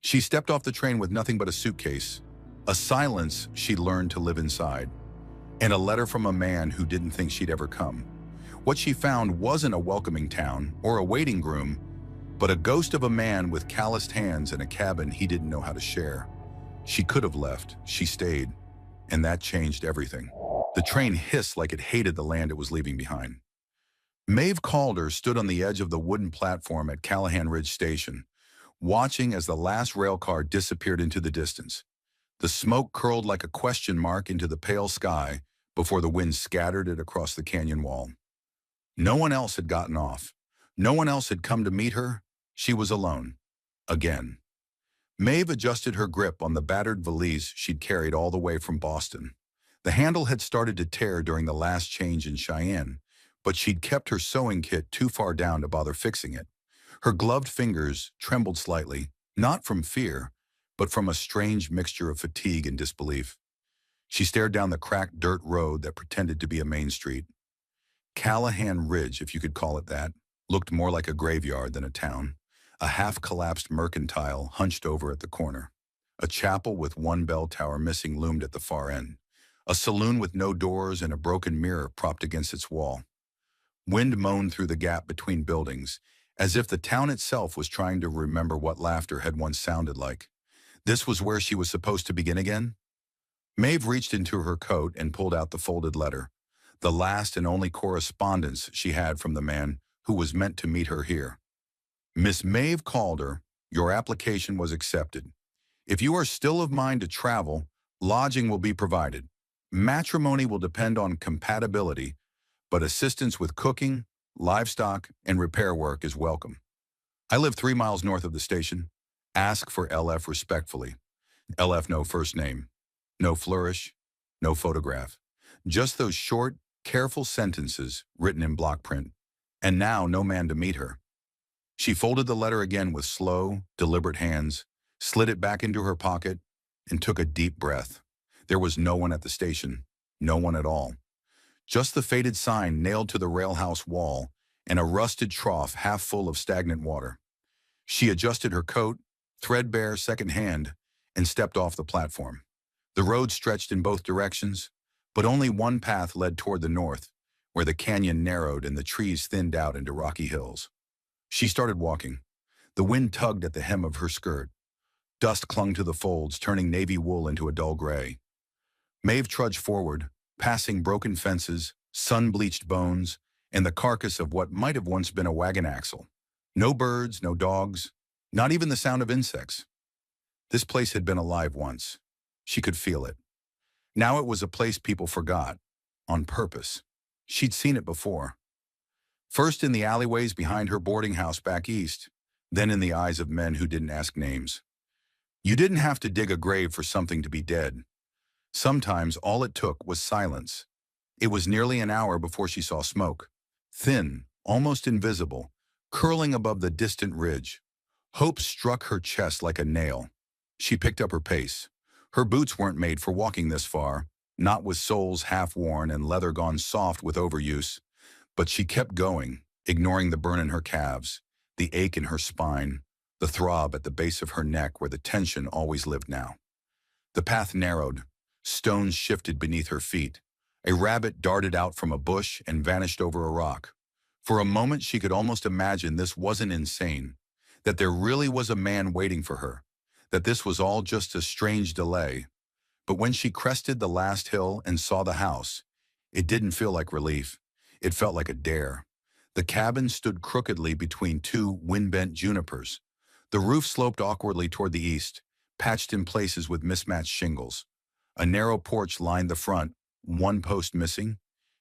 She stepped off the train with nothing but a suitcase, a silence she'd learned to live inside, and a letter from a man who didn't think she'd ever come. What she found wasn't a welcoming town or a waiting groom, but a ghost of a man with calloused hands in a cabin he didn't know how to share. She could have left, she stayed, and that changed everything. The train hissed like it hated the land it was leaving behind. Maeve Calder stood on the edge of the wooden platform at Callahan Ridge Station, watching as the last rail car disappeared into the distance. The smoke curled like a question mark into the pale sky before the wind scattered it across the canyon wall. No one else had gotten off. No one else had come to meet her. She was alone. Again. Maeve adjusted her grip on the battered valise she'd carried all the way from Boston. The handle had started to tear during the last change in Cheyenne, but she'd kept her sewing kit too far down to bother fixing it. Her gloved fingers trembled slightly, not from fear, but from a strange mixture of fatigue and disbelief. She stared down the cracked dirt road that pretended to be a main street. Callahan Ridge, if you could call it that, looked more like a graveyard than a town. A half-collapsed mercantile hunched over at the corner. A chapel with one bell tower missing loomed at the far end. A saloon with no doors and a broken mirror propped against its wall. Wind moaned through the gap between buildings, as if the town itself was trying to remember what laughter had once sounded like. This was where she was supposed to begin again? Maeve reached into her coat and pulled out the folded letter, the last and only correspondence she had from the man who was meant to meet her here. Miss Maeve Calder, your application was accepted. If you are still of mind to travel, lodging will be provided. Matrimony will depend on compatibility, but assistance with cooking, livestock, and repair work is welcome. I live 3 miles north of the station. Ask for LF respectfully. LF no first name, no flourish, no photograph. Just those short, careful sentences written in block print. And now no man to meet her. She folded the letter again with slow, deliberate hands, slid it back into her pocket, and took a deep breath. There was no one at the station, no one at all. Just the faded sign nailed to the railhouse wall and a rusted trough half full of stagnant water. She adjusted her coat, threadbare second-hand, and stepped off the platform. The road stretched in both directions, but only one path led toward the north, where the canyon narrowed and the trees thinned out into rocky hills. She started walking. The wind tugged at the hem of her skirt. Dust clung to the folds, turning navy wool into a dull gray. Maeve trudged forward, passing broken fences, sun-bleached bones, and the carcass of what might have once been a wagon axle. No birds, no dogs, not even the sound of insects. This place had been alive once. She could feel it. Now it was a place people forgot, on purpose. She'd seen it before. First in the alleyways behind her boarding house back east, then in the eyes of men who didn't ask names. You didn't have to dig a grave for something to be dead. Sometimes all it took was silence. It was nearly an hour before she saw smoke, thin, almost invisible, curling above the distant ridge. Hope struck her chest like a nail. She picked up her pace. Her boots weren't made for walking this far, not with soles half-worn and leather gone soft with overuse. But she kept going, ignoring the burn in her calves, the ache in her spine, the throb at the base of her neck where the tension always lived now. The path narrowed. Stones shifted beneath her feet. A rabbit darted out from a bush and vanished over a rock. For a moment she could almost imagine this wasn't insane, that there really was a man waiting for her, that this was all just a strange delay. But when she crested the last hill and saw the house, it didn't feel like relief. It felt like a dare. The cabin stood crookedly between two wind-bent junipers. The roof sloped awkwardly toward the east, patched in places with mismatched shingles. A narrow porch lined the front, one post missing,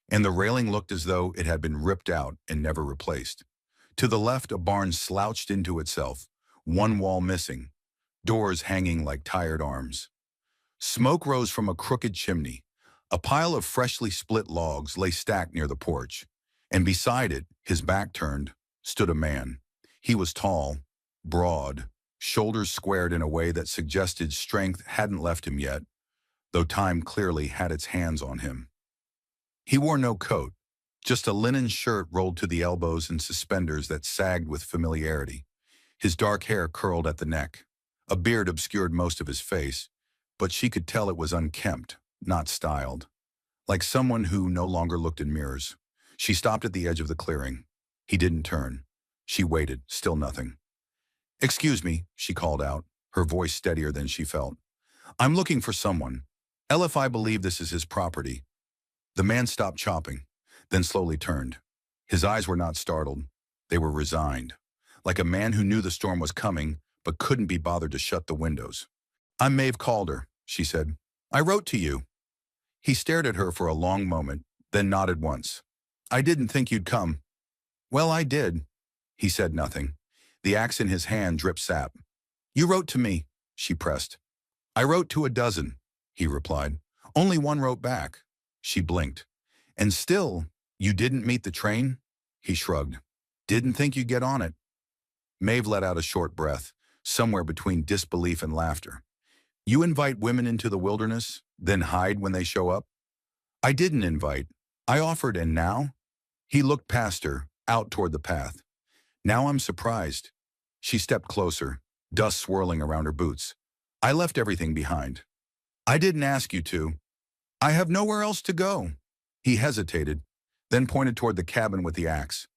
and the railing looked as though it had been ripped out and never replaced. To the left, a barn slouched into itself, one wall missing, doors hanging like tired arms. Smoke rose from a crooked chimney. A pile of freshly split logs lay stacked near the porch, and beside it, his back turned, stood a man. He was tall, broad, shoulders squared in a way that suggested strength hadn't left him yet, though time clearly had its hands on him. He wore no coat, just a linen shirt rolled to the elbows and suspenders that sagged with familiarity. His dark hair curled at the neck. A beard obscured most of his face, but she could tell it was unkempt, not styled. Like someone who no longer looked in mirrors. She stopped at the edge of the clearing. He didn't turn. She waited, still nothing. "Excuse me," she called out, her voice steadier than she felt. "I'm looking for someone. LFI believe this is his property." The man stopped chopping, then slowly turned. His eyes were not startled. They were resigned, like a man who knew the storm was coming but couldn't be bothered to shut the windows. "I'm Maeve Calder," she said. "I wrote to you." He stared at her for a long moment, then nodded once. "I didn't think you'd come." "Well, I did." He said nothing. The axe in his hand dripped sap. "You wrote to me," she pressed. "I wrote to a dozen," he replied. "Only one wrote back." She blinked. "And still, you didn't meet the train?" He shrugged. "Didn't think you'd get on it." Maeve let out a short breath, somewhere between disbelief and laughter. "You invite women into the wilderness, then hide when they show up?" "I didn't invite. I offered, and now?" He looked past her, out toward the path. "Now I'm surprised." She stepped closer, dust swirling around her boots. "I left everything behind." "I didn't ask you to." "I have nowhere else to go." He hesitated, then pointed toward the cabin with the axe.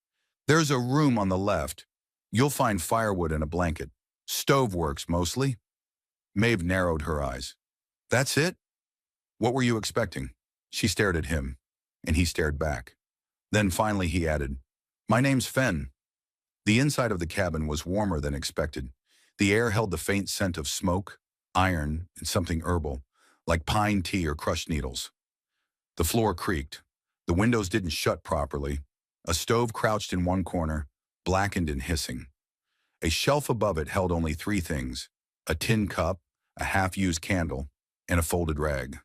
"There's a room on the left. You'll find firewood and a blanket. Stove works, mostly." Maeve narrowed her eyes. "That's it? What were you expecting?" She stared at him, and he stared back. Then finally he added, "My name's Fen." The inside of the cabin was warmer than expected. The air held the faint scent of smoke, iron, and something herbal, like pine tea or crushed needles. The floor creaked. The windows didn't shut properly. A stove crouched in one corner, blackened and hissing. A shelf above it held only three things: a tin cup, a half-used candle, and a folded rag.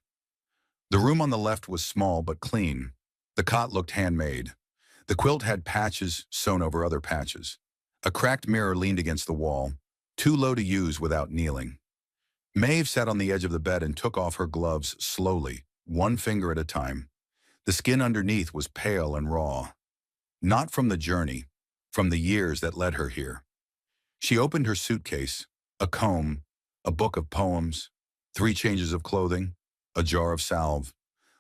The room on the left was small but clean. The cot looked handmade. The quilt had patches sewn over other patches. A cracked mirror leaned against the wall, too low to use without kneeling. Maeve sat on the edge of the bed and took off her gloves slowly, one finger at a time. The skin underneath was pale and raw. Not from the journey, from the years that led her here. She opened her suitcase, a comb, a book of poems, 3 changes of clothing, a jar of salve,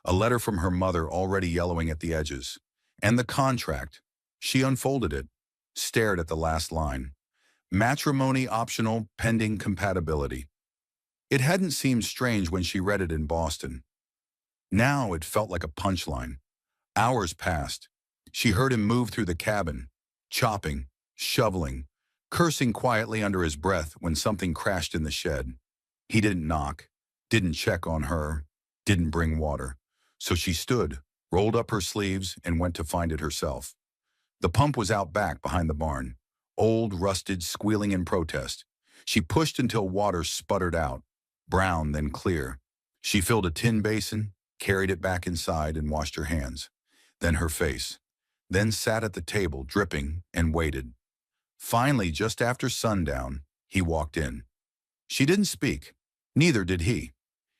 a letter from her mother already yellowing at the edges, and the contract. She unfolded it, stared at the last line. Matrimony optional pending compatibility. It hadn't seemed strange when she read it in Boston. Now it felt like a punchline. Hours passed. She heard him move through the cabin, chopping, shoveling, cursing quietly under his breath when something crashed in the shed. He didn't knock, didn't check on her, didn't bring water. So she stood, rolled up her sleeves, and went to find it herself. The pump was out back behind the barn, old, rusted, squealing in protest. She pushed until water sputtered out, brown then clear. She filled a tin basin, carried it back inside, and washed her hands, then her face, then sat at the table, dripping, and waited. Finally, just after sundown, he walked in. She didn't speak. Neither did he.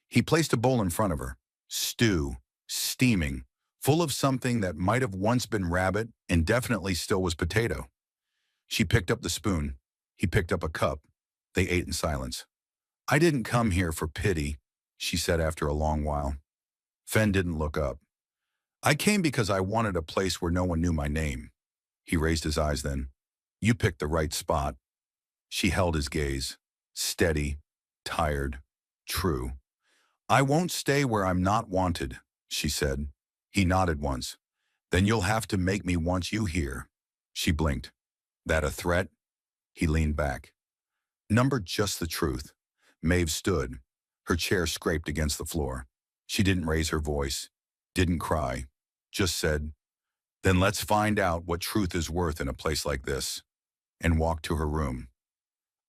He placed a bowl in front of her. Stew, steaming, full of something that might have once been rabbit and definitely still was potato. She picked up the spoon. He picked up a cup. They ate in silence. "I didn't come here for pity," she said after a long while. Fen didn't look up. "I came because I wanted a place where no one knew my name." He raised his eyes then. "You picked the right spot." She held his gaze. Steady, tired, true. "I won't stay where I'm not wanted," she said. He nodded once. "Then you'll have to make me want you here." She blinked. "That a threat?" He leaned back. "Number just the truth." Maeve stood. Her chair scraped against the floor. She didn't raise her voice, didn't cry, just said, "Then let's find out what truth is worth in a place like this," and walked to her room.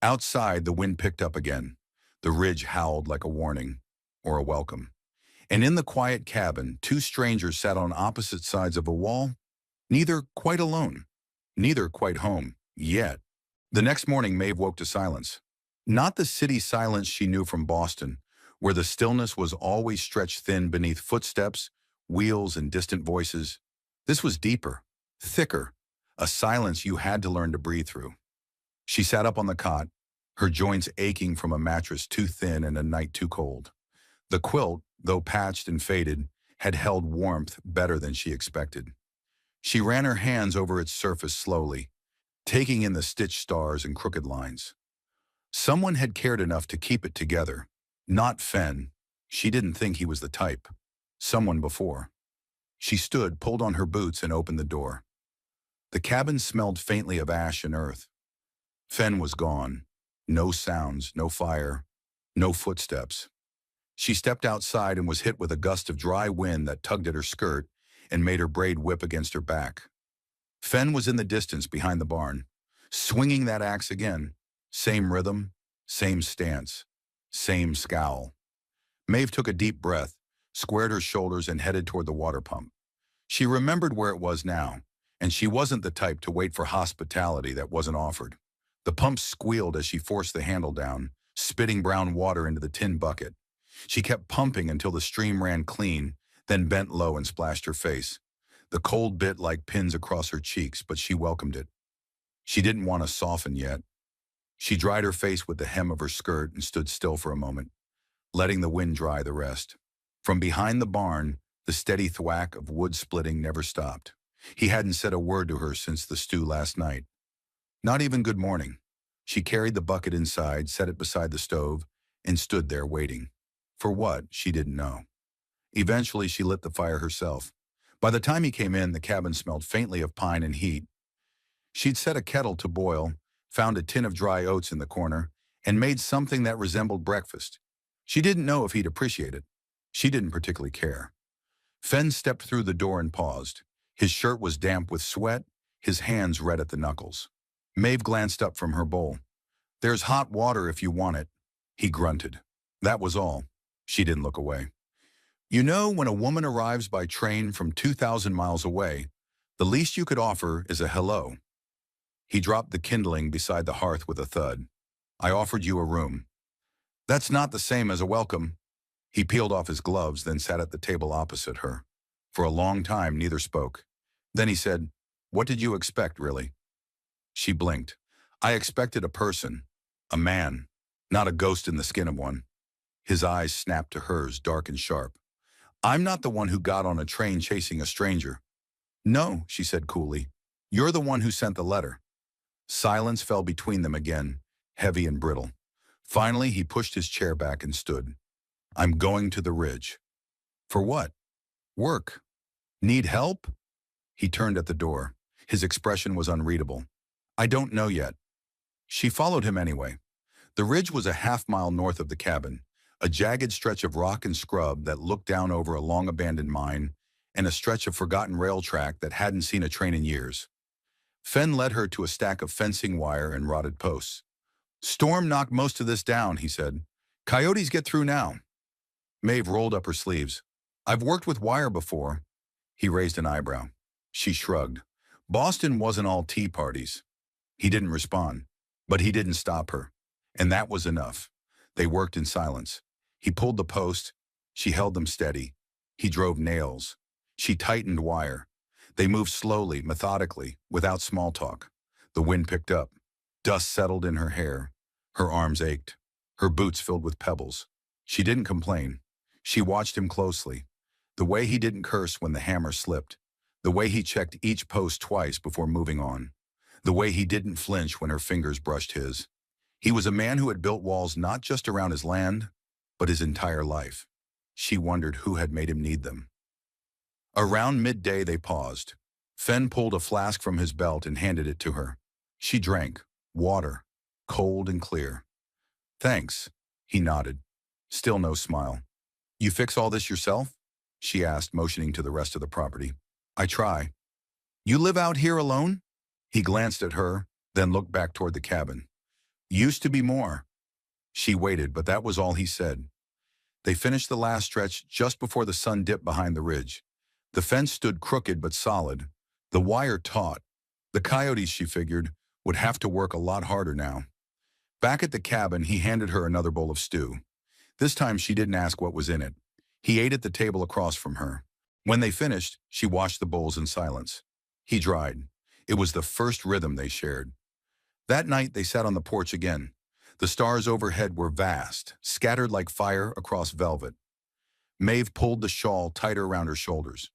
Outside, the wind picked up again. The ridge howled like a warning, or a welcome. And in the quiet cabin, 2 strangers sat on opposite sides of a wall, neither quite alone, neither quite home, yet. The next morning, Maeve woke to silence. Not the city silence she knew from Boston, where the stillness was always stretched thin beneath footsteps, wheels, and distant voices. This was deeper, thicker, a silence you had to learn to breathe through. She sat up on the cot, her joints aching from a mattress too thin and a night too cold. The quilt, though patched and faded, had held warmth better than she expected. She ran her hands over its surface slowly, taking in the stitched stars and crooked lines. Someone had cared enough to keep it together. Not Fen. She didn't think he was the type. Someone before. She stood, pulled on her boots, and opened the door. The cabin smelled faintly of ash and earth. Fen was gone. No sounds, no fire, no footsteps. She stepped outside and was hit with a gust of dry wind that tugged at her skirt and made her braid whip against her back. Fen was in the distance behind the barn, swinging that axe again. Same rhythm, same stance, same scowl. Maeve took a deep breath, squared her shoulders, and headed toward the water pump. She remembered where it was now, and she wasn't the type to wait for hospitality that wasn't offered. The pump squealed as she forced the handle down, spitting brown water into the tin bucket. She kept pumping until the stream ran clean, then bent low and splashed her face. The cold bit like pins across her cheeks, but she welcomed it. She didn't want to soften yet. She dried her face with the hem of her skirt and stood still for a moment, letting the wind dry the rest. From behind the barn, the steady thwack of wood splitting never stopped. He hadn't said a word to her since the stew last night. Not even good morning. She carried the bucket inside, set it beside the stove, and stood there waiting. For what, she didn't know. Eventually, she lit the fire herself. By the time he came in, the cabin smelled faintly of pine and heat. She'd set a kettle to boil, found a tin of dry oats in the corner, and made something that resembled breakfast. She didn't know if he'd appreciate it. She didn't particularly care. Fen stepped through the door and paused. His shirt was damp with sweat, his hands red at the knuckles. Maeve glanced up from her bowl. "There's hot water if you want it," he grunted. That was all. She didn't look away. "You know, when a woman arrives by train from 2,000 miles away, the least you could offer is a hello." He dropped the kindling beside the hearth with a thud. "I offered you a room." "That's not the same as a welcome." He peeled off his gloves, then sat at the table opposite her. For a long time, neither spoke. Then he said, "What did you expect, really?" She blinked. "I expected a person, a man, not a ghost in the skin of one." His eyes snapped to hers, dark and sharp. "I'm not the one who got on a train chasing a stranger." "No," she said coolly. "You're the one who sent the letter." Silence fell between them again, heavy and brittle. Finally, he pushed his chair back and stood. "I'm going to the ridge." "For what?" "Work." "Need help?" He turned at the door. His expression was unreadable. "I don't know yet." She followed him anyway. The ridge was a half-mile north of the cabin, a jagged stretch of rock and scrub that looked down over a long-abandoned mine, and a stretch of forgotten rail track that hadn't seen a train in years. Fen led her to a stack of fencing wire and rotted posts. "Storm knocked most of this down," he said. "Coyotes get through now." Maeve rolled up her sleeves. "I've worked with wire before." He raised an eyebrow. She shrugged. Boston wasn't all tea parties. He didn't respond, but he didn't stop her. And that was enough. They worked in silence. He pulled the post. She held them steady. He drove nails. She tightened wire. They moved slowly, methodically, without small talk. The wind picked up. Dust settled in her hair. Her arms ached. Her boots filled with pebbles. She didn't complain. She watched him closely. The way he didn't curse when the hammer slipped. The way he checked each post twice before moving on. The way he didn't flinch when her fingers brushed his. He was a man who had built walls not just around his land, but his entire life. She wondered who had made him need them. Around midday they paused. Fen pulled a flask from his belt and handed it to her. She drank. Water. Cold and clear. "Thanks," he nodded. Still no smile. "You fix all this yourself?" she asked, motioning to the rest of the property. "I try." "You live out here alone?" He glanced at her, then looked back toward the cabin. "Used to be more." She waited, but that was all he said. They finished the last stretch just before the sun dipped behind the ridge. The fence stood crooked but solid. The wire taut. The coyotes, she figured, would have to work a lot harder now. Back at the cabin, he handed her another bowl of stew. This time she didn't ask what was in it. He ate at the table across from her. When they finished, she washed the bowls in silence. He dried. It was the first rhythm they shared. That night they sat on the porch again. The stars overhead were vast, scattered like fire across velvet. Maeve pulled the shawl tighter around her shoulders.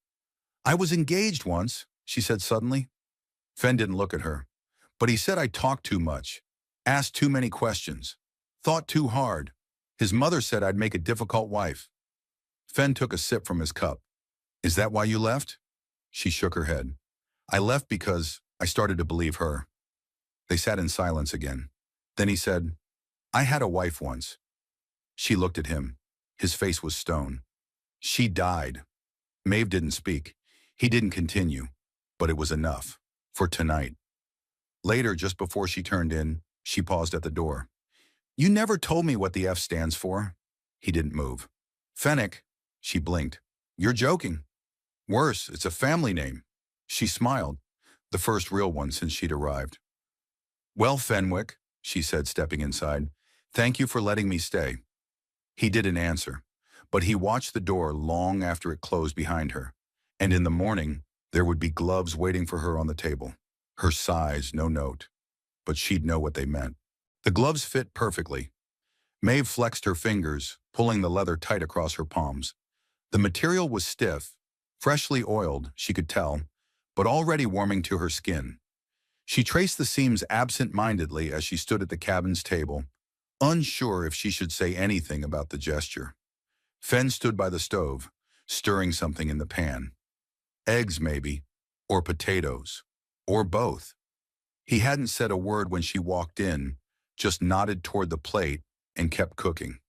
"I was engaged once," she said suddenly. Fen didn't look at her. "But he said I talked too much, asked too many questions, thought too hard. His mother said I'd make a difficult wife." Fen took a sip from his cup. "Is that why you left?" She shook her head. "I left because I started to believe her." They sat in silence again. Then he said, "I had a wife once." She looked at him. His face was stone. "She died." Maeve didn't speak. He didn't continue. But it was enough. For tonight. Later, just before she turned in, she paused at the door. "You never told me what the F stands for." He didn't move. "Fennec." She blinked. "You're joking." "Worse, it's a family name." She smiled. The first real one since she'd arrived. "Well, Fenwick," she said, stepping inside, "thank you for letting me stay." He didn't answer, but he watched the door long after it closed behind her. And in the morning, there would be gloves waiting for her on the table. Her size, no note. But she'd know what they meant. The gloves fit perfectly. Maeve flexed her fingers, pulling the leather tight across her palms. The material was stiff, freshly oiled, she could tell, but already warming to her skin. She traced the seams absent-mindedly as she stood at the cabin's table, unsure if she should say anything about the gesture. Fen stood by the stove, stirring something in the pan. Eggs, maybe, or potatoes, or both. He hadn't said a word when she walked in, just nodded toward the plate and kept cooking.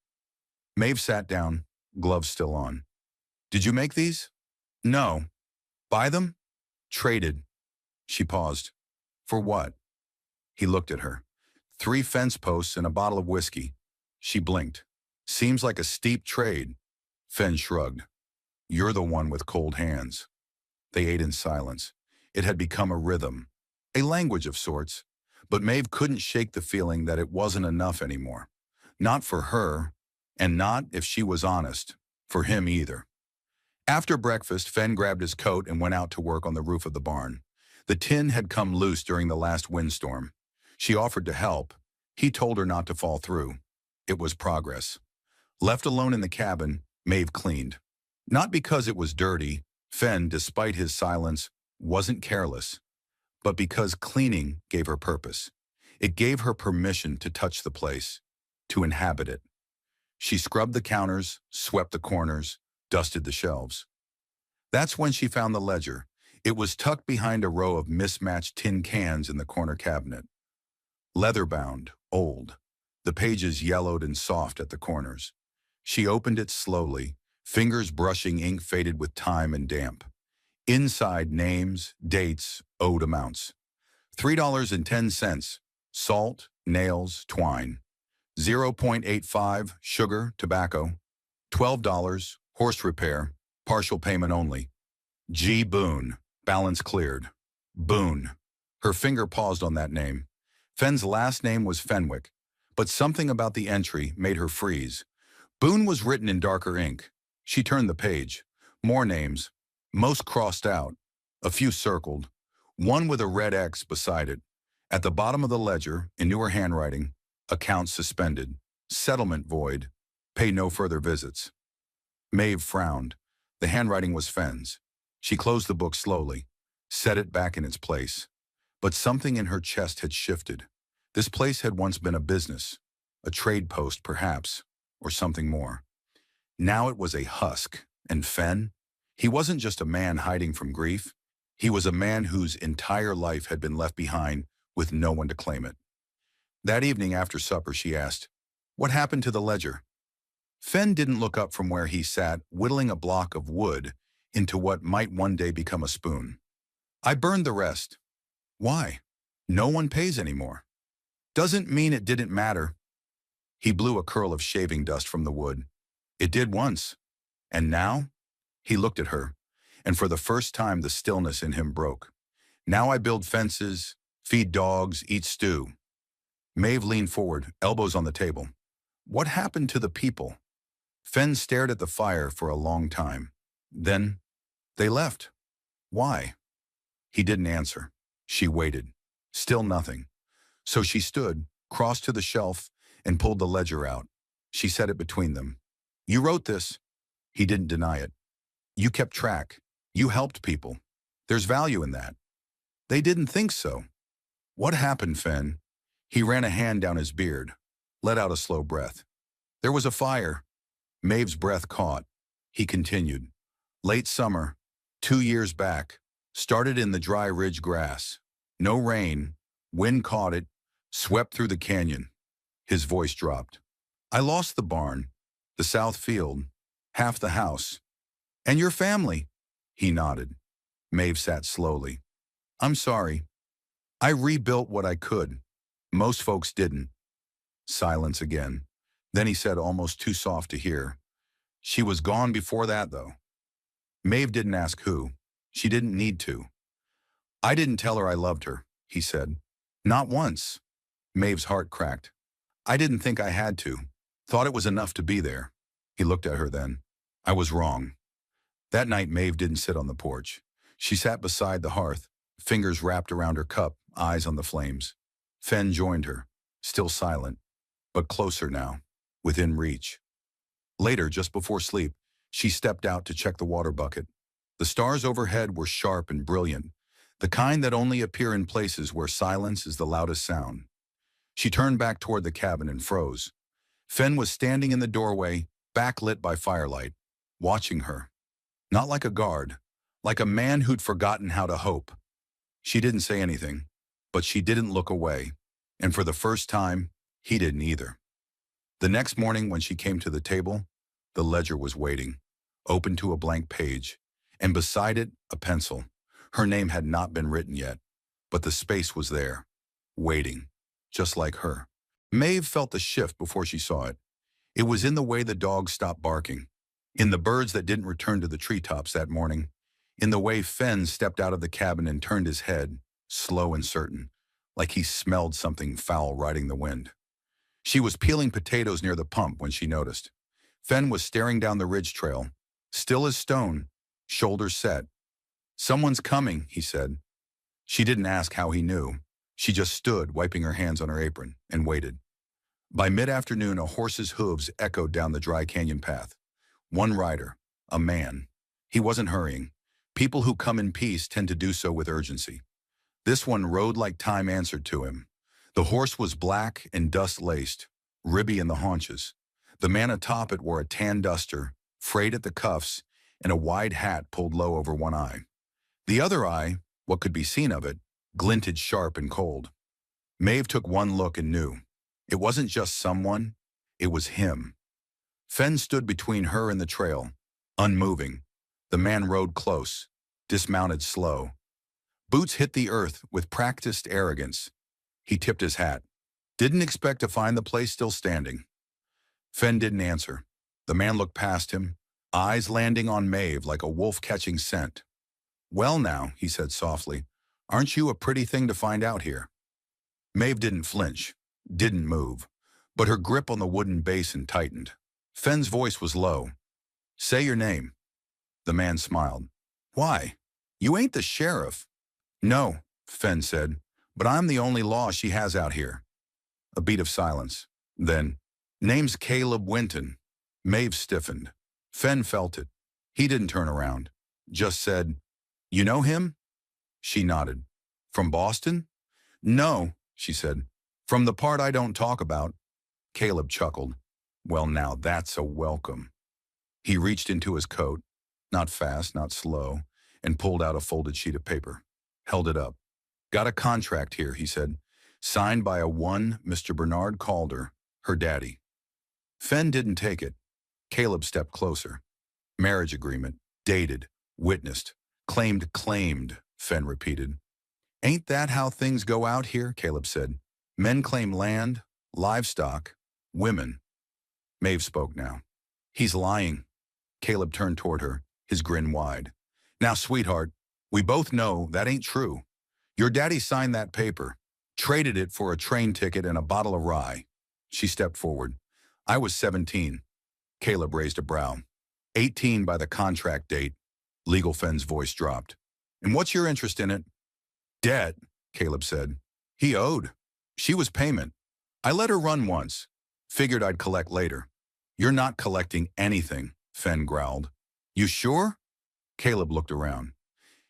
Maeve sat down, gloves still on. "Did you make these?" "No." "Buy them?" "Traded." She paused. "For what?" He looked at her. 3 fence posts and a bottle of whiskey. She blinked. "Seems like a steep trade." Fen shrugged. "You're the one with cold hands." They ate in silence. It had become a rhythm, a language of sorts, but Maeve couldn't shake the feeling that it wasn't enough anymore. Not for her, and not, if she was honest, for him either. After breakfast, Fen grabbed his coat and went out to work on the roof of the barn. The tin had come loose during the last windstorm. She offered to help. He told her not to fall through. It was progress. Left alone in the cabin, Maeve cleaned. Not because it was dirty. Fen, despite his silence, wasn't careless, but because cleaning gave her purpose. It gave her permission to touch the place, to inhabit it. She scrubbed the counters, swept the corners, dusted the shelves. That's when she found the ledger. It was tucked behind a row of mismatched tin cans in the corner cabinet. Leather-bound, old, the pages yellowed and soft at the corners. She opened it slowly, fingers brushing ink faded with time and damp. Inside, names, dates, owed amounts. $3.10, salt, nails, twine. 0.85, sugar, tobacco. $12, horse repair, partial payment only. G. Boone, balance cleared. Boone. Her finger paused on that name. Fen's last name was Fenwick, but something about the entry made her freeze. Boone was written in darker ink. She turned the page. More names, most crossed out, a few circled, one with a red X beside it. At the bottom of the ledger, in newer handwriting, account suspended, settlement void, pay no further visits. Maeve frowned. The handwriting was Fen's. She closed the book slowly, set it back in its place. But something in her chest had shifted. This place had once been a business, a trade post perhaps, or something more. Now it was a husk, and Fen? He wasn't just a man hiding from grief. He was a man whose entire life had been left behind with no one to claim it. That evening after supper, she asked, "What happened to the ledger?" Fen didn't look up from where he sat, whittling a block of wood into what might one day become a spoon. "I burned the rest." "Why?" "No one pays anymore." "Doesn't mean it didn't matter." He blew a curl of shaving dust from the wood. "It did once. And now?" He looked at her, and for the first time the stillness in him broke. "Now I build fences, feed dogs, eat stew." Maeve leaned forward, elbows on the table. "What happened to the people?" Fen stared at the fire for a long time. Then, "They left." "Why?" He didn't answer. She waited. Still nothing. So she stood, crossed to the shelf, and pulled the ledger out. She set it between them. You wrote this. He didn't deny it. You kept track. You helped people. There's value in that. They didn't think so. What happened, Fen? He ran a hand down his beard, let out a slow breath. There was a fire. Maeve's breath caught. He continued. Late summer, 2 years back, started in the dry ridge grass. No rain, wind caught it, swept through the canyon. His voice dropped. I lost the barn, the south field, half the house. And your family? He nodded. Maeve sat slowly. I'm sorry. I rebuilt what I could. Most folks didn't. Silence again. Then he said, almost too soft to hear. She was gone before that, though. Maeve didn't ask who. She didn't need to. I didn't tell her I loved her, he said. Not once. Maeve's heart cracked. I didn't think I had to. Thought it was enough to be there. He looked at her then. I was wrong. That night, Maeve didn't sit on the porch. She sat beside the hearth, fingers wrapped around her cup, eyes on the flames. Fen joined her, still silent, but closer now, within reach. Later, just before sleep, she stepped out to check the water bucket. The stars overhead were sharp and brilliant, the kind that only appear in places where silence is the loudest sound. She turned back toward the cabin and froze. Fen was standing in the doorway, backlit by firelight, watching her. Not like a guard, like a man who'd forgotten how to hope. She didn't say anything, but she didn't look away, and for the first time, he didn't either. The next morning when she came to the table, the ledger was waiting, open to a blank page, and beside it, a pencil. Her name had not been written yet, but the space was there, waiting, just like her. Maeve felt the shift before she saw it. It was in the way the dogs stopped barking, in the birds that didn't return to the treetops that morning, in the way Fen stepped out of the cabin and turned his head, slow and certain, like he smelled something foul riding the wind. She was peeling potatoes near the pump when she noticed. Fen was staring down the ridge trail, still as stone, shoulders set. Someone's coming, he said. She didn't ask how he knew. She just stood, wiping her hands on her apron, and waited. By mid-afternoon, a horse's hooves echoed down the dry canyon path. One rider, a man. He wasn't hurrying. People who come in peace tend to do so with urgency. This one rode like time answered to him. The horse was black and dust-laced, ribby in the haunches. The man atop it wore a tan duster, frayed at the cuffs, and a wide hat pulled low over one eye. The other eye, what could be seen of it, glinted sharp and cold. Maeve took one look and knew. It wasn't just someone, it was him. Fen stood between her and the trail, unmoving. The man rode close, dismounted slow. Boots hit the earth with practiced arrogance. He tipped his hat. Didn't expect to find the place still standing. Fen didn't answer. The man looked past him, eyes landing on Maeve like a wolf catching scent. Well now, he said softly, aren't you a pretty thing to find out here? Maeve didn't flinch, didn't move, but her grip on the wooden basin tightened. Fen's voice was low. Say your name. The man smiled. Why? You ain't the sheriff. No, Fen said, but I'm the only law she has out here. A beat of silence. Then, name's Caleb Winton. Maeve stiffened. Fen felt it. He didn't turn around. Just said, you know him? She nodded. From Boston? No, she said. From the part I don't talk about. Caleb chuckled. Well, now that's a welcome. He reached into his coat, not fast, not slow, and pulled out a folded sheet of paper. Held it up. Got a contract here, he said. Signed by a one Mr. Bernard Calder, her daddy. Fen didn't take it. Caleb stepped closer. Marriage agreement. Dated. Witnessed. Claimed, Fen repeated. Ain't that how things go out here, Caleb said. Men claim land, livestock, women. Maeve spoke now. He's lying. Caleb turned toward her, his grin wide. Now, sweetheart, we both know that ain't true. Your daddy signed that paper, traded it for a train ticket and a bottle of rye. She stepped forward. I was 17. Caleb raised a brow. 18 by the contract date. Legal Fen's voice dropped. And what's your interest in it? Debt, Caleb said. He owed. She was payment. I let her run once. Figured I'd collect later. You're not collecting anything, Fen growled. You sure? Caleb looked around.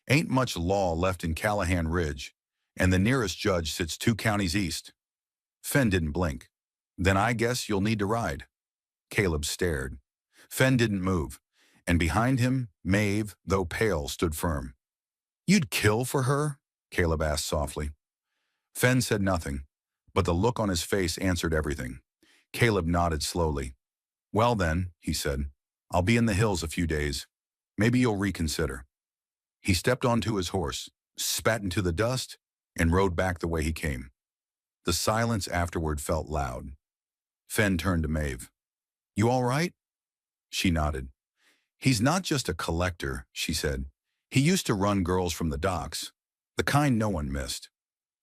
Ain't much law left in Callahan Ridge, and the nearest judge sits 2 counties east. Fen didn't blink. Then I guess you'll need to ride. Caleb stared. Fen didn't move, and behind him, Maeve, though pale, stood firm. You'd kill for her? Caleb asked softly. Fen said nothing, but the look on his face answered everything. Caleb nodded slowly. Well then, he said, I'll be in the hills a few days. Maybe you'll reconsider. He stepped onto his horse, spat into the dust, and rode back the way he came. The silence afterward felt loud. Fen turned to Maeve. You all right? She nodded. He's not just a collector, she said. He used to run girls from the docks, the kind no one missed.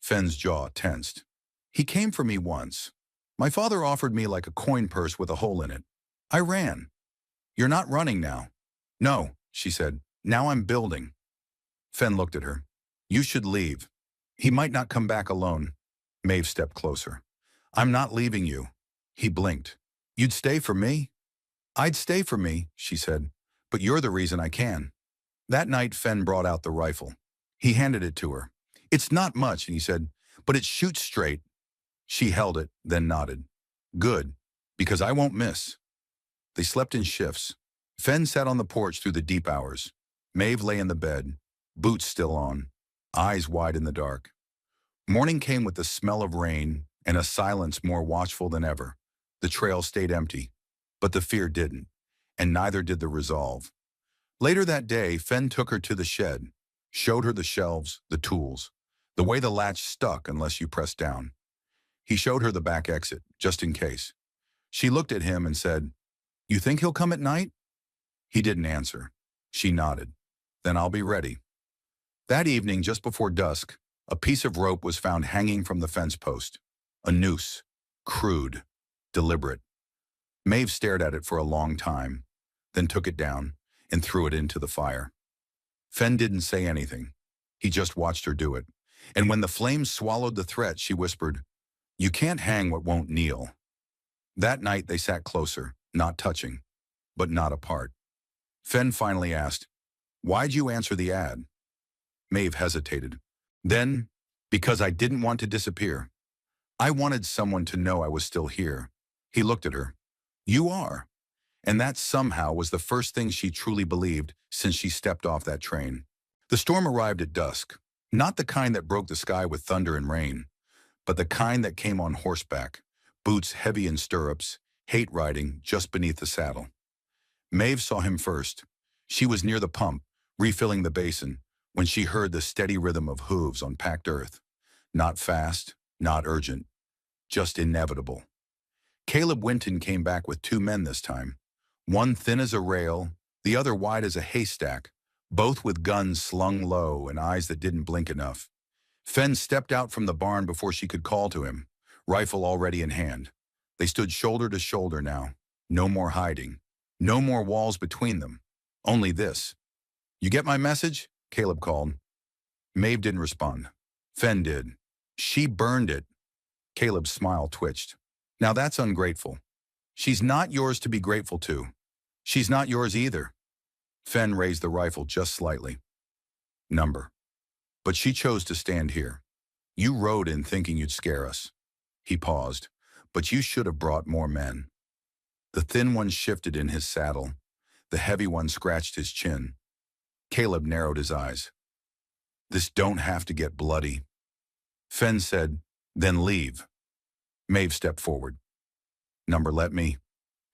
Fen's jaw tensed. He came for me once. My father offered me like a coin purse with a hole in it. I ran. You're not running now. No, she said. Now I'm building. Fen looked at her. You should leave. He might not come back alone. Maeve stepped closer. I'm not leaving you. He blinked. You'd stay for me? I'd stay for me, she said. But you're the reason I can. That night, Fen brought out the rifle. He handed it to her. It's not much, he said, but it shoots straight. She held it, then nodded. Good, because I won't miss. They slept in shifts. Fen sat on the porch through the deep hours. Maeve lay in the bed, boots still on, eyes wide in the dark. Morning came with the smell of rain and a silence more watchful than ever. The trail stayed empty, but the fear didn't, and neither did the resolve. Later that day, Fen took her to the shed, showed her the shelves, the tools, the way the latch stuck unless you pressed down. He showed her the back exit, just in case. She looked at him and said, You think he'll come at night? He didn't answer. She nodded. Then I'll be ready. That evening, just before dusk, a piece of rope was found hanging from the fence post. A noose. Crude. Deliberate. Maeve stared at it for a long time, then took it down and threw it into the fire. Fen didn't say anything. He just watched her do it. And when the flames swallowed the threat, she whispered, You can't hang what won't kneel. That night they sat closer, not touching, but not apart. Fen finally asked, Why'd you answer the ad? Maeve hesitated. Then, because I didn't want to disappear. I wanted someone to know I was still here. He looked at her. You are. And that somehow was the first thing she truly believed since she stepped off that train. The storm arrived at dusk, not the kind that broke the sky with thunder and rain, but the kind that came on horseback, boots heavy in stirrups, hate riding just beneath the saddle. Maeve saw him first. She was near the pump, refilling the basin, when she heard the steady rhythm of hooves on packed earth. Not fast, not urgent, just inevitable. Caleb Winton came back with 2 men this time, one thin as a rail, the other wide as a haystack, both with guns slung low and eyes that didn't blink enough. Fen stepped out from the barn before she could call to him, rifle already in hand. They stood shoulder to shoulder now. No more hiding. No more walls between them. Only this. You get my message? Caleb called. Maeve didn't respond. Fen did. She burned it. Caleb's smile twitched. Now that's ungrateful. She's not yours to be grateful to. She's not yours either. Fen raised the rifle just slightly. Number. But she chose to stand here. You rode in thinking you'd scare us. He paused. But you should have brought more men. The thin one shifted in his saddle. The heavy one scratched his chin. Caleb narrowed his eyes. This don't have to get bloody. Fen said, Then leave. Maeve stepped forward. Number, let me.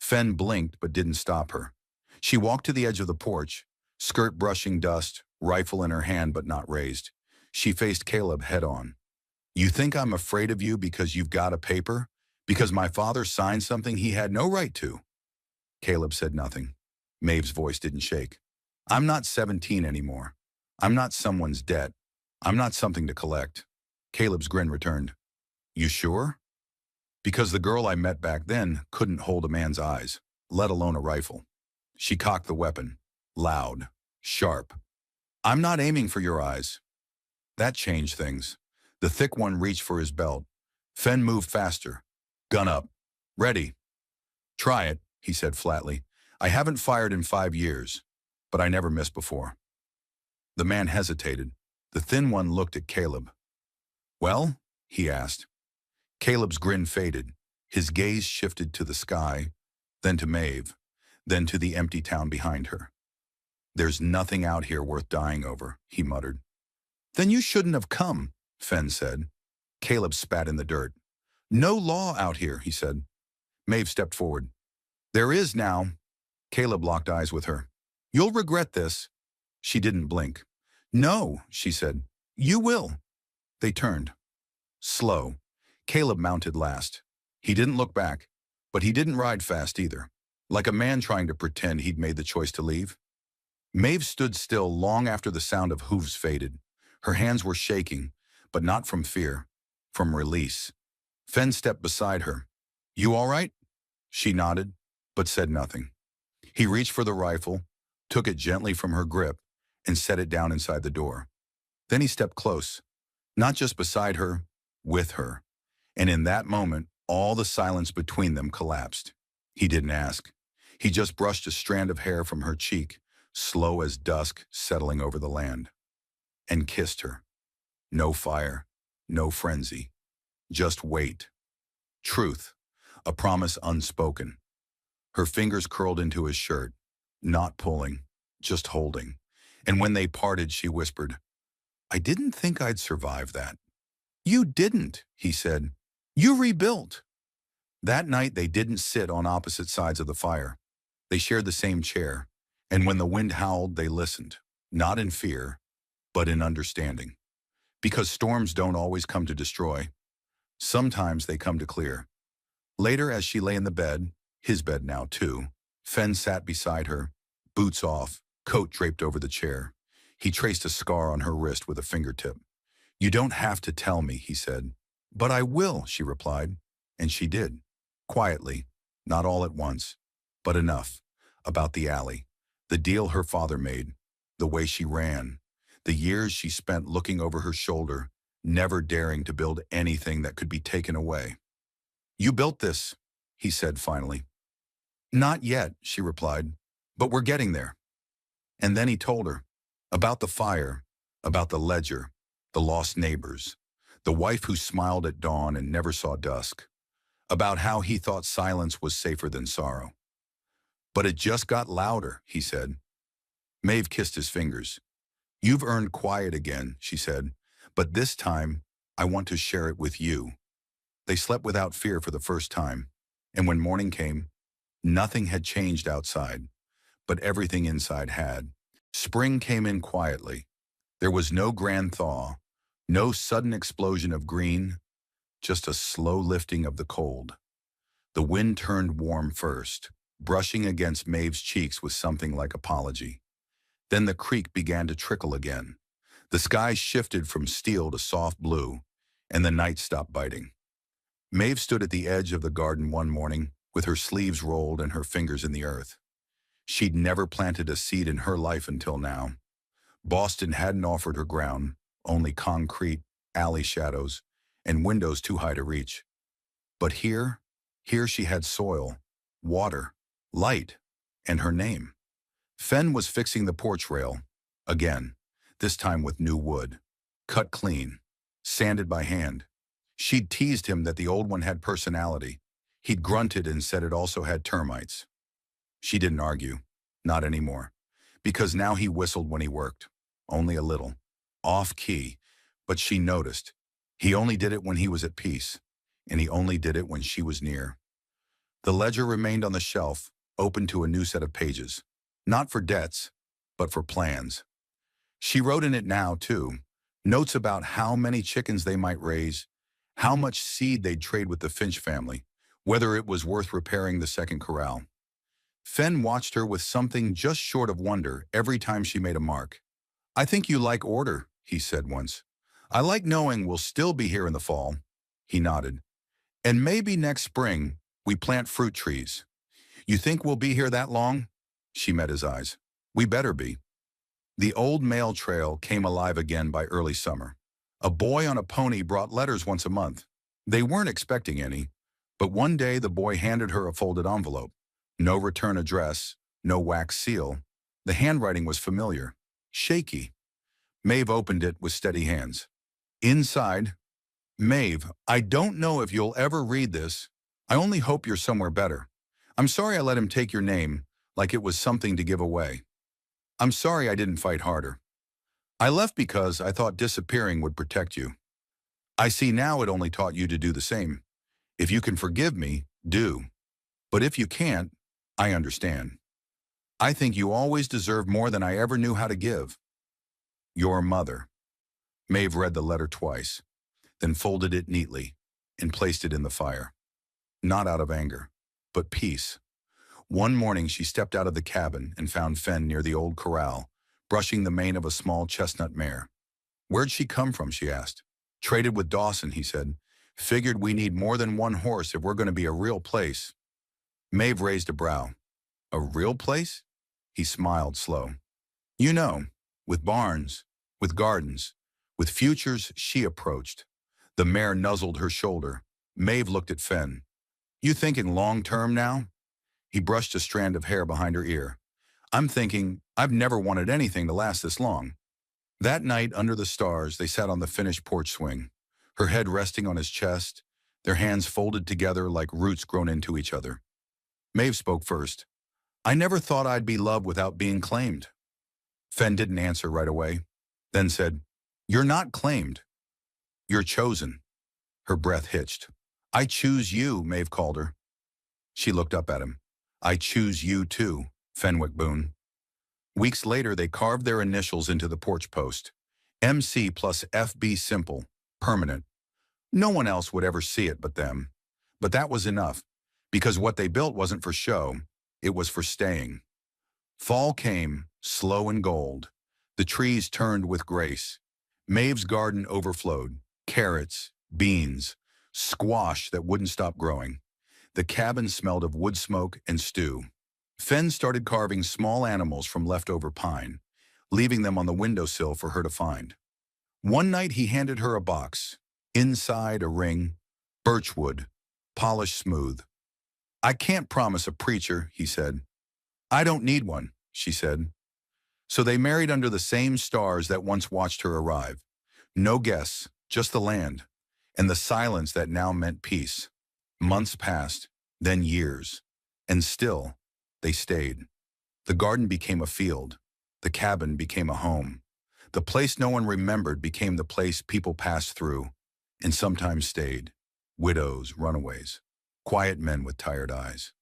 Fen blinked but didn't stop her. She walked to the edge of the porch, skirt brushing dust, rifle in her hand but not raised. She faced Caleb head on. You think I'm afraid of you because you've got a paper? Because my father signed something he had no right to? Caleb said nothing. Maeve's voice didn't shake. I'm not 17 anymore. I'm not someone's debt. I'm not something to collect. Caleb's grin returned. You sure? Because the girl I met back then couldn't hold a man's eyes, let alone a rifle. She cocked the weapon, loud, sharp. I'm not aiming for your eyes. That changed things. The thick one reached for his belt. Fen moved faster. Gun up. Ready. Try it, he said flatly. I haven't fired in 5 years, but I never missed before. The man hesitated. The thin one looked at Caleb. Well? He asked. Caleb's grin faded. His gaze shifted to the sky, then to Maeve, then to the empty town behind her. There's nothing out here worth dying over, he muttered. Then you shouldn't have come, Fen said. Caleb spat in the dirt. No law out here, he said. Maeve stepped forward. There is now. Caleb locked eyes with her. You'll regret this. She didn't blink. No, she said. You will. They turned. Slow. Caleb mounted last. He didn't look back, but he didn't ride fast either, like a man trying to pretend he'd made the choice to leave. Maeve stood still long after the sound of hooves faded. Her hands were shaking, but not from fear, from release. Fen stepped beside her. You all right? She nodded, but said nothing. He reached for the rifle, took it gently from her grip, and set it down inside the door. Then he stepped close, not just beside her, with her. And in that moment, all the silence between them collapsed. He didn't ask. He just brushed a strand of hair from her cheek, slow as dusk settling over the land, and kissed her. No fire, no frenzy, just wait. Truth, a promise unspoken. Her fingers curled into his shirt, not pulling, just holding. And when they parted, she whispered, I didn't think I'd survive that. You didn't, he said. You rebuilt. That night, they didn't sit on opposite sides of the fire. They shared the same chair, and when the wind howled, they listened, not in fear, but in understanding. Because storms don't always come to destroy. Sometimes they come to clear. Later, as she lay in the bed, his bed now too, Fen sat beside her, boots off, coat draped over the chair. He traced a scar on her wrist with a fingertip. You don't have to tell me, he said. But I will, she replied. And she did. Quietly, not all at once, but enough. About the alley, the deal her father made, the way she ran, the years she spent looking over her shoulder, never daring to build anything that could be taken away. You built this, he said finally. Not yet, she replied, but we're getting there. And then he told her about the fire, about the ledger, the lost neighbors, the wife who smiled at dawn and never saw dusk, about how he thought silence was safer than sorrow. But it just got louder, he said. Maeve kissed his fingers. You've earned quiet again, she said, but this time I want to share it with you. They slept without fear for the first time, and when morning came, nothing had changed outside, but everything inside had. Spring came in quietly. There was no grand thaw, no sudden explosion of green, just a slow lifting of the cold. The wind turned warm first, brushing against Maeve's cheeks with something like apology. Then the creek began to trickle again. The sky shifted from steel to soft blue, and the night stopped biting. Maeve stood at the edge of the garden one morning, with her sleeves rolled and her fingers in the earth. She'd never planted a seed in her life until now. Boston hadn't offered her ground, only concrete, alley shadows, and windows too high to reach. But here she had soil, water, light, and her name. Fen was fixing the porch rail, again, this time with new wood, cut clean, sanded by hand. She'd teased him that the old one had personality. He'd grunted and said it also had termites. She didn't argue, not anymore, because now he whistled when he worked, only a little, off-key, but she noticed. He only did it when he was at peace, and he only did it when she was near. The ledger remained on the shelf, open to a new set of pages, not for debts, but for plans. She wrote in it now, too, notes about how many chickens they might raise, how much seed they'd trade with the Finch family, whether it was worth repairing the second corral. Fen watched her with something just short of wonder every time she made a mark. I think you like order, he said once. I like knowing we'll still be here in the fall. He nodded. And maybe next spring, we plant fruit trees. You think we'll be here that long? She met his eyes. We better be. The old mail trail came alive again by early summer. A boy on a pony brought letters once a month. They weren't expecting any. But one day the boy handed her a folded envelope. No return address, no wax seal. The handwriting was familiar, shaky. Maeve opened it with steady hands. Inside, Maeve, I don't know if you'll ever read this. I only hope you're somewhere better. I'm sorry I let him take your name, like it was something to give away. I'm sorry I didn't fight harder. I left because I thought disappearing would protect you. I see now it only taught you to do the same. If you can forgive me, do. But if you can't, I understand. I think you always deserved more than I ever knew how to give. Your mother. Maeve read the letter twice, then folded it neatly and placed it in the fire. Not out of anger, but peace. One morning she stepped out of the cabin and found Fen near the old corral, brushing the mane of a small chestnut mare. Where'd she come from, she asked. Traded with Dawson, he said. Figured we need more than one horse if we're going to be a real place. Maeve raised a brow. A real place? He smiled slow. You know, with barns, with gardens, with futures she approached. The mare nuzzled her shoulder. Maeve looked at Fen. You thinking long-term now? He brushed a strand of hair behind her ear. I'm thinking, I've never wanted anything to last this long. That night, under the stars, they sat on the finished porch swing, her head resting on his chest, their hands folded together like roots grown into each other. Maeve spoke first. I never thought I'd be loved without being claimed. Fen didn't answer right away, then said, You're not claimed. You're chosen. Her breath hitched. I choose you, Maeve called her. She looked up at him. I choose you too, Fenwick Boone. Weeks later, they carved their initials into the porch post. MC plus FB simple, permanent. No one else would ever see it but them. But that was enough, because what they built wasn't for show, it was for staying. Fall came, slow and gold. The trees turned with grace. Maeve's garden overflowed. Carrots, beans, squash that wouldn't stop growing. The cabin smelled of wood smoke and stew. Fen started carving small animals from leftover pine, leaving them on the windowsill for her to find. One night he handed her a box. Inside a ring, birchwood, polished smooth. I can't promise a preacher, he said. I don't need one, she said. So they married under the same stars that once watched her arrive. No guests, just the land, and the silence that now meant peace. Months passed, then years, and still, they stayed. The garden became a field. The cabin became a home. The place no one remembered became the place people passed through, and sometimes stayed. Widows, runaways, quiet men with tired eyes.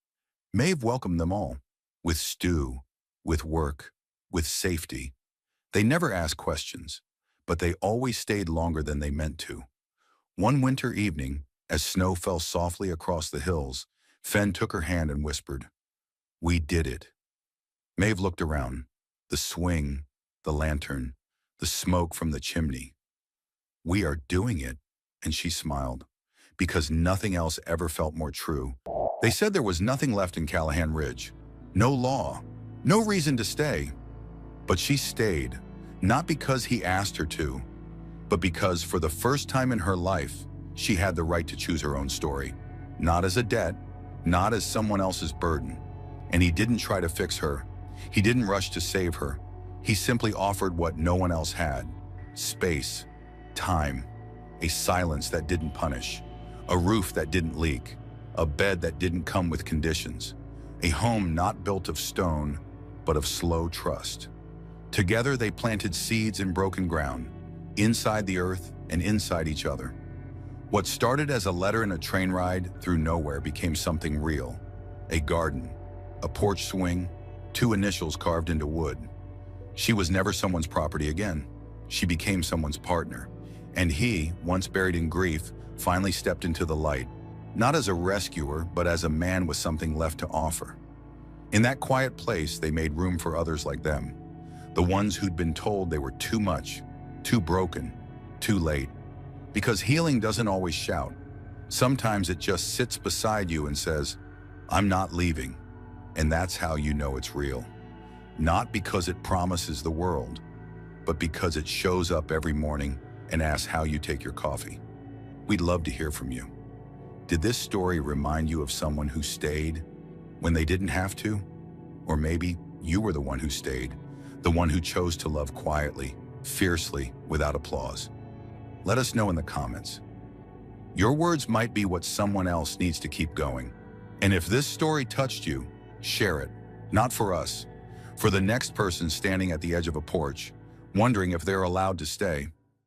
Maeve welcomed them all, with stew, with work, with safety. They never asked questions, but they always stayed longer than they meant to. One winter evening, as snow fell softly across the hills, Fen took her hand and whispered, We did it. Maeve looked around, the swing, the lantern, the smoke from the chimney. We are doing it, and she smiled, because nothing else ever felt more true. They said there was nothing left in Callahan Ridge. No law, no reason to stay. But she stayed, not because he asked her to, but because for the first time in her life, she had the right to choose her own story. Not as a debt, not as someone else's burden. And he didn't try to fix her. He didn't rush to save her. He simply offered what no one else had. Space, time, a silence that didn't punish, a roof that didn't leak, a bed that didn't come with conditions, a home not built of stone, but of slow trust. Together they planted seeds in broken ground, inside the earth and inside each other. What started as a letter in a train ride through nowhere became something real. A garden, a porch swing, 2 initials carved into wood. She was never someone's property again. She became someone's partner. And he, once buried in grief, finally stepped into the light, not as a rescuer, but as a man with something left to offer. In that quiet place, they made room for others like them, the ones who'd been told they were too much, too broken, too late. Because healing doesn't always shout. Sometimes it just sits beside you and says, I'm not leaving. And that's how you know it's real. Not because it promises the world, but because it shows up every morning and asks how you take your coffee. We'd love to hear from you. Did this story remind you of someone who stayed when they didn't have to? Or maybe you were the one who stayed, the one who chose to love quietly, fiercely, without applause. Let us know in the comments. Your words might be what someone else needs to keep going. And if this story touched you, share it. Not for us, for the next person standing at the edge of a porch, wondering if they're allowed to stay.